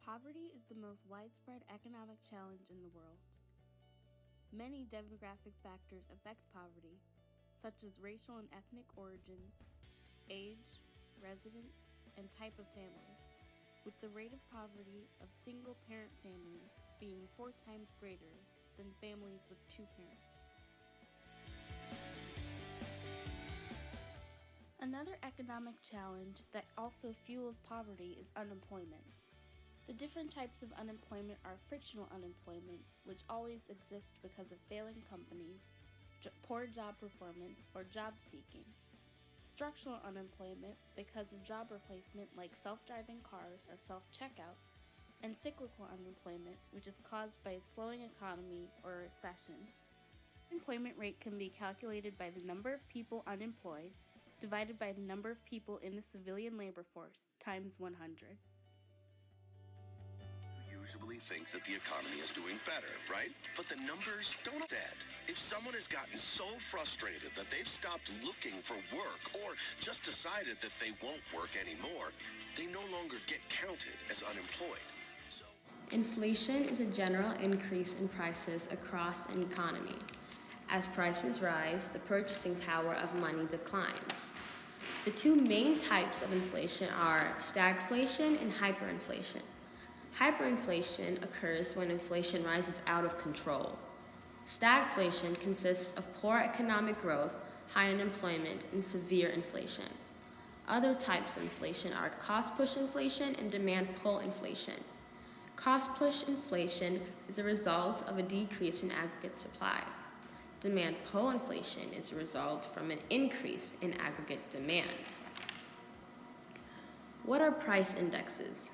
Poverty is the most widespread economic challenge in the world. Many demographic factors affect poverty, such as racial and ethnic origins, age, residence, and type of family, with the rate of poverty of single-parent families being 4 times greater than families with 2 parents. Another economic challenge that also fuels poverty is unemployment. The different types of unemployment are frictional unemployment, which always exist because of failing companies, poor job performance, or job seeking. Structural unemployment because of job replacement like self-driving cars or self-checkouts, and cyclical unemployment, which is caused by a slowing economy or recessions. The unemployment rate can be calculated by the number of people unemployed divided by the number of people in the civilian labor force times 100. Usually thinks that the economy is doing better, right? But the numbers don't add. If someone has gotten so frustrated that they've stopped looking for work or just decided that they won't work anymore, they no longer get counted as unemployed. Inflation is a general increase in prices across an economy. As prices rise, the purchasing power of money declines. The two main types of inflation are stagflation and hyperinflation. Hyperinflation occurs when inflation rises out of control. Stagflation consists of poor economic growth, high unemployment, and severe inflation. Other types of inflation are cost-push inflation and demand-pull inflation. Cost-push inflation is a result of a decrease in aggregate supply. Demand-pull inflation is a result from an increase in aggregate demand. What are price indexes?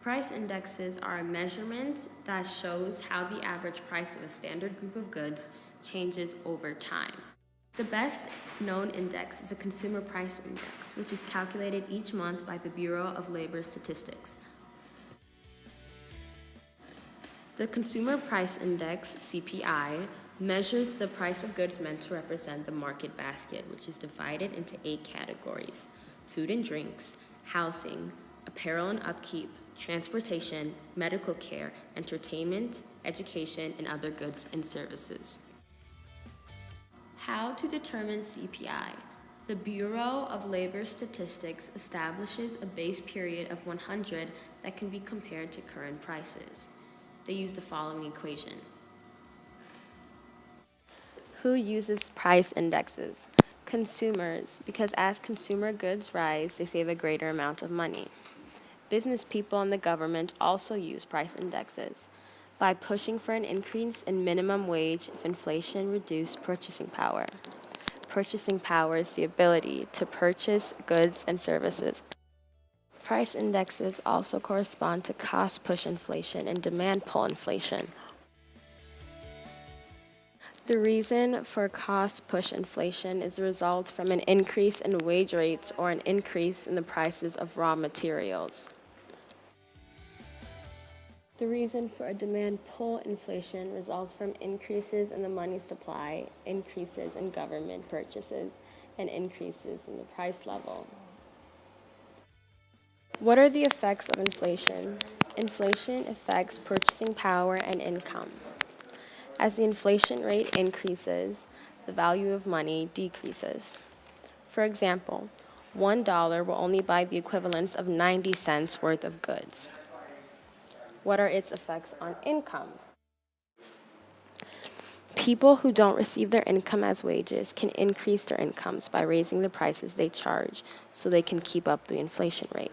Price indexes are a measurement that shows how the average price of a standard group of goods changes over time. The best known index is a consumer price index, which is calculated each month by the Bureau of Labor Statistics. The Consumer Price Index, CPI, measures the price of goods meant to represent the market basket, which is divided into 8 categories: food and drinks, housing, apparel and upkeep, transportation, medical care, entertainment, education, and other goods and services. How to determine CPI? The Bureau of Labor Statistics establishes a base period of 100 that can be compared to current prices. They use the following equation. Who uses price indexes? Consumers, because as consumer goods rise, they save a greater amount of money. Business people and the government also use price indexes by pushing for an increase in minimum wage if inflation reduced purchasing power. Purchasing power is the ability to purchase goods and services. Price indexes also correspond to cost-push inflation and demand-pull inflation. The reason for cost-push inflation is a result from an increase in wage rates or an increase in the prices of raw materials. The reason for a demand-pull inflation results from increases in the money supply, increases in government purchases, and increases in the price level. What are the effects of inflation? Inflation affects purchasing power and income. As the inflation rate increases, the value of money decreases. For example, $1 will only buy the equivalent of 90 cents worth of goods. What are its effects on income? People who don't receive their income as wages can increase their incomes by raising the prices they charge so they can keep up the inflation rate.